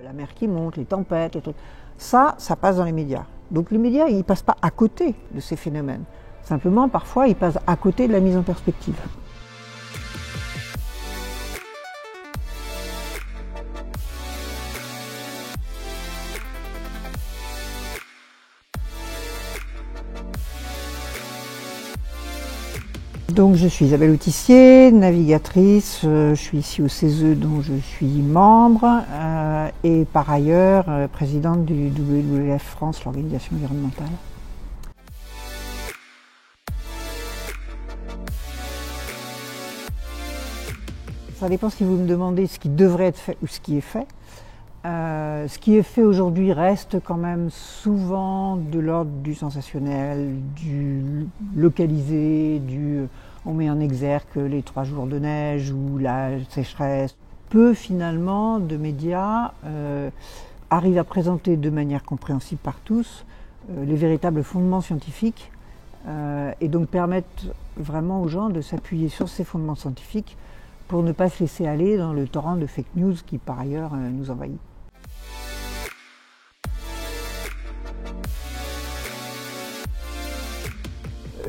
La mer qui monte, les tempêtes, les trucs. Ça passe dans les médias. Donc les médias, ils ne passent pas à côté de ces phénomènes. Simplement, parfois, ils passent à côté de la mise en perspective. Donc je suis Isabelle Autissier, navigatrice, je suis ici au CESE dont je suis membre et par ailleurs présidente du WWF France, l'organisation environnementale. Ça dépend si vous me demandez ce qui devrait être fait ou ce qui est fait. Ce qui est fait aujourd'hui reste quand même souvent de l'ordre du sensationnel, du localisé, on met en exergue les 3 jours de neige ou la sécheresse. Peu finalement de médias arrivent à présenter de manière compréhensible par tous les véritables fondements scientifiques et donc permettent vraiment aux gens de s'appuyer sur ces fondements scientifiques pour ne pas se laisser aller dans le torrent de fake news qui par ailleurs nous envahit.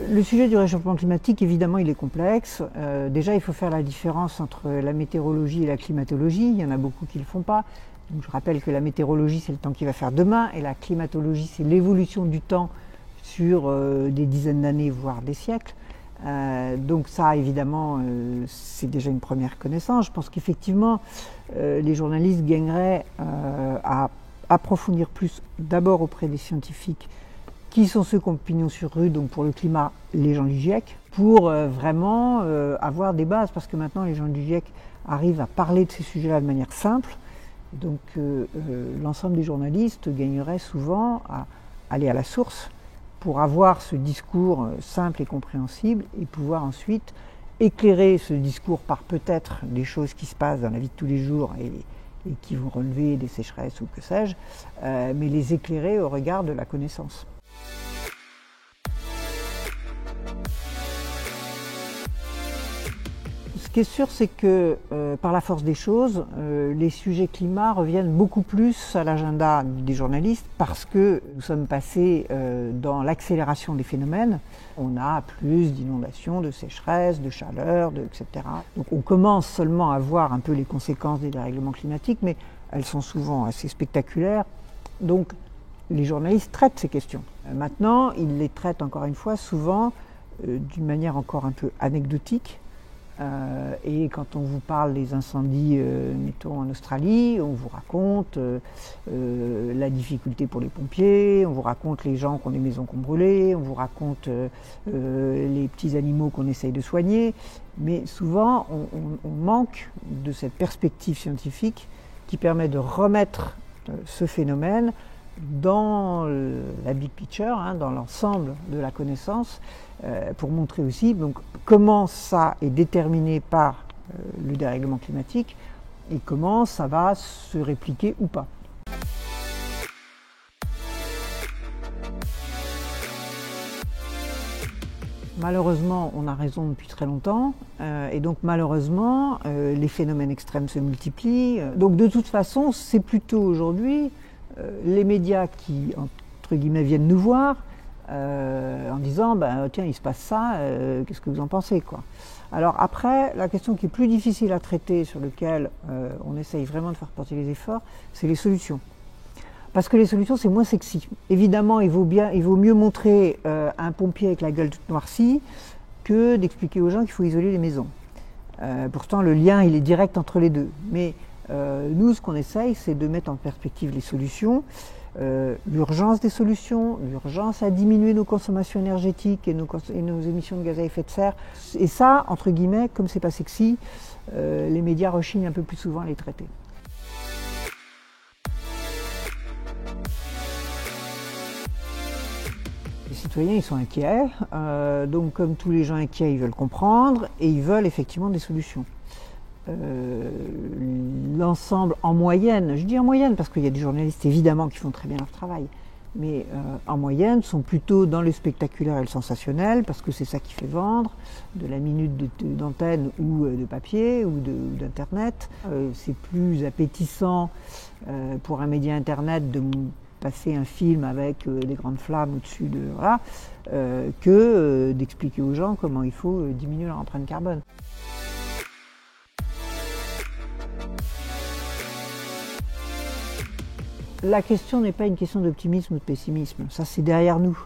Le sujet du réchauffement climatique, évidemment, il est complexe. Déjà, il faut faire la différence entre la météorologie et la climatologie. Il y en a beaucoup qui ne le font pas. Donc, je rappelle que la météorologie, c'est le temps qu'il va faire demain, et la climatologie, c'est l'évolution du temps sur des dizaines d'années, voire des siècles. Donc ça, évidemment, c'est déjà une première connaissance. Je pense qu'effectivement, les journalistes gagneraient à approfondir plus, d'abord auprès des scientifiques, qui sont ceux qui ont pignon sur rue, donc pour le climat, les gens du GIEC, pour vraiment avoir des bases, parce que maintenant les gens du GIEC arrivent à parler de ces sujets-là de manière simple. Donc l'ensemble des journalistes gagneraient souvent à aller à la source pour avoir ce discours simple et compréhensible et pouvoir ensuite éclairer ce discours par peut-être des choses qui se passent dans la vie de tous les jours et qui vont relever des sécheresses ou que sais-je, mais les éclairer au regard de la connaissance. Ce qui est sûr, c'est que par la force des choses, les sujets climat reviennent beaucoup plus à l'agenda des journalistes parce que nous sommes passés dans l'accélération des phénomènes. On a plus d'inondations, de sécheresses, de chaleur, etc. Donc on commence seulement à voir un peu les conséquences des dérèglements climatiques, mais elles sont souvent assez spectaculaires. Donc les journalistes traitent ces questions. Maintenant, ils les traitent encore une fois souvent d'une manière encore un peu anecdotique. Et quand on vous parle des incendies, mettons en Australie, on vous raconte la difficulté pour les pompiers, on vous raconte les gens qui ont des maisons qu'on brûlait, on vous raconte les petits animaux qu'on essaye de soigner, mais souvent on manque de cette perspective scientifique qui permet de remettre ce phénomène dans la big picture, dans l'ensemble de la connaissance, pour montrer aussi donc, comment ça est déterminé par le dérèglement climatique et comment ça va se répliquer ou pas. Malheureusement, on a raison depuis très longtemps, et donc malheureusement, les phénomènes extrêmes se multiplient. Donc de toute façon, c'est plutôt aujourd'hui les médias qui, entre guillemets, viennent nous voir en disant tiens, il se passe ça, qu'est-ce que vous en pensez, quoi. Alors après, la question qui est plus difficile à traiter, sur laquelle on essaye vraiment de faire porter les efforts, c'est les solutions. Parce que les solutions, c'est moins sexy. Évidemment, il vaut mieux montrer un pompier avec la gueule toute noircie que d'expliquer aux gens qu'il faut isoler les maisons. Pourtant, le lien, il est direct entre les deux. Mais nous, ce qu'on essaye, c'est de mettre en perspective les solutions, l'urgence des solutions, l'urgence à diminuer nos consommations énergétiques et nos émissions de gaz à effet de serre. Et ça, entre guillemets, comme c'est pas sexy, les médias rechignent un peu plus souvent à les traiter. Les citoyens, ils sont inquiets, donc comme tous les gens inquiets, ils veulent comprendre et ils veulent effectivement des solutions. L'ensemble en moyenne, je dis en moyenne parce qu'il y a des journalistes évidemment qui font très bien leur travail, mais en moyenne sont plutôt dans le spectaculaire et le sensationnel, parce que c'est ça qui fait vendre, de la minute d'antenne ou de papier ou d'internet. C'est plus appétissant pour un média internet de passer un film avec des grandes flammes au-dessus de voilà, que d'expliquer aux gens comment il faut diminuer leur empreinte carbone. La question n'est pas une question d'optimisme ou de pessimisme, ça c'est derrière nous.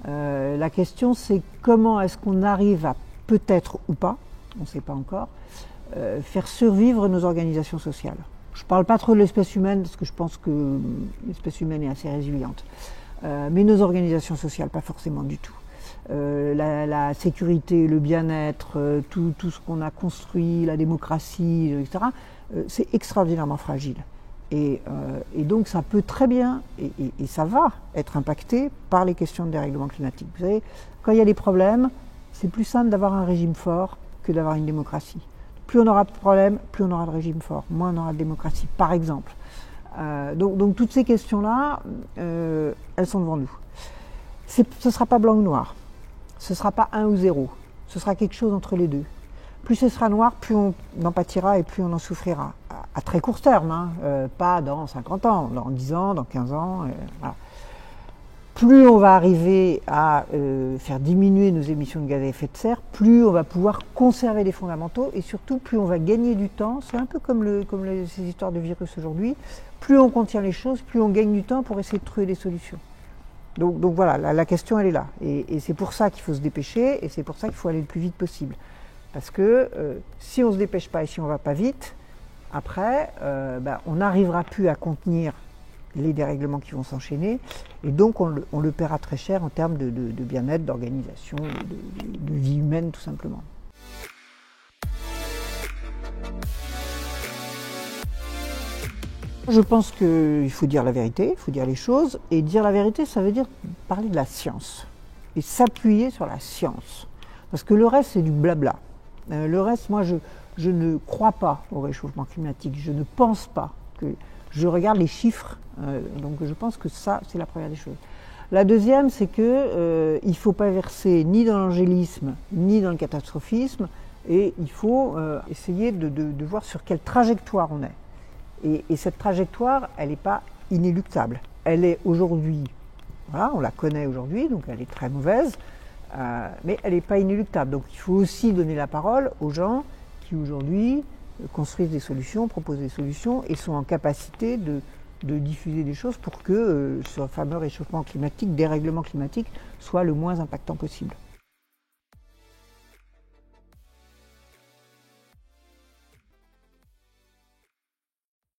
La question c'est comment est-ce qu'on arrive à, peut-être ou pas, on ne sait pas encore, faire survivre nos organisations sociales. Je ne parle pas trop de l'espèce humaine parce que je pense que l'espèce humaine est assez résiliente. Mais nos organisations sociales, pas forcément du tout. La sécurité, le bien-être, tout ce qu'on a construit, la démocratie, etc., c'est extraordinairement fragile. Et donc ça peut très bien, et ça va être impacté par les questions de dérèglement climatique. Vous savez, quand il y a des problèmes, c'est plus simple d'avoir un régime fort que d'avoir une démocratie. Plus on aura de problèmes, plus on aura de régime fort, moins on aura de démocratie, par exemple. Donc toutes ces questions-là, elles sont devant nous. Ce ne sera pas blanc ou noir, ce ne sera pas 1 ou 0, ce sera quelque chose entre les deux. Plus ce sera noir, plus on en pâtira et plus on en souffrira. À très court terme, hein, pas dans 50 ans, dans 10 ans, dans 15 ans. Voilà. Plus on va arriver à faire diminuer nos émissions de gaz à effet de serre, plus on va pouvoir conserver les fondamentaux et surtout plus on va gagner du temps. C'est un peu comme ces histoires de virus aujourd'hui. Plus on contient les choses, plus on gagne du temps pour essayer de trouver des solutions. Donc voilà, la question elle est là. Et c'est pour ça qu'il faut se dépêcher et c'est pour ça qu'il faut aller le plus vite possible. Parce que si on ne se dépêche pas et si on ne va pas vite, après, on n'arrivera plus à contenir les dérèglements qui vont s'enchaîner, et donc on le paiera très cher en termes de bien-être, d'organisation, de vie humaine tout simplement. Je pense qu'il faut dire la vérité, il faut dire les choses, et dire la vérité, ça veut dire parler de la science, et s'appuyer sur la science, parce que le reste c'est du blabla. Le reste, moi je ne crois pas au réchauffement climatique, je ne pense pas que... Je regarde les chiffres, donc je pense que ça, c'est la première des choses. La deuxième, c'est qu'il ne faut pas verser ni dans l'angélisme, ni dans le catastrophisme, et il faut essayer de voir sur quelle trajectoire on est. Et cette trajectoire, elle n'est pas inéluctable. Elle est aujourd'hui, voilà, on la connaît aujourd'hui, donc elle est très mauvaise, mais elle n'est pas inéluctable. Donc il faut aussi donner la parole aux gens qui aujourd'hui construisent des solutions, proposent des solutions et sont en capacité de diffuser des choses pour que ce fameux réchauffement climatique, dérèglement climatique, soit le moins impactant possible.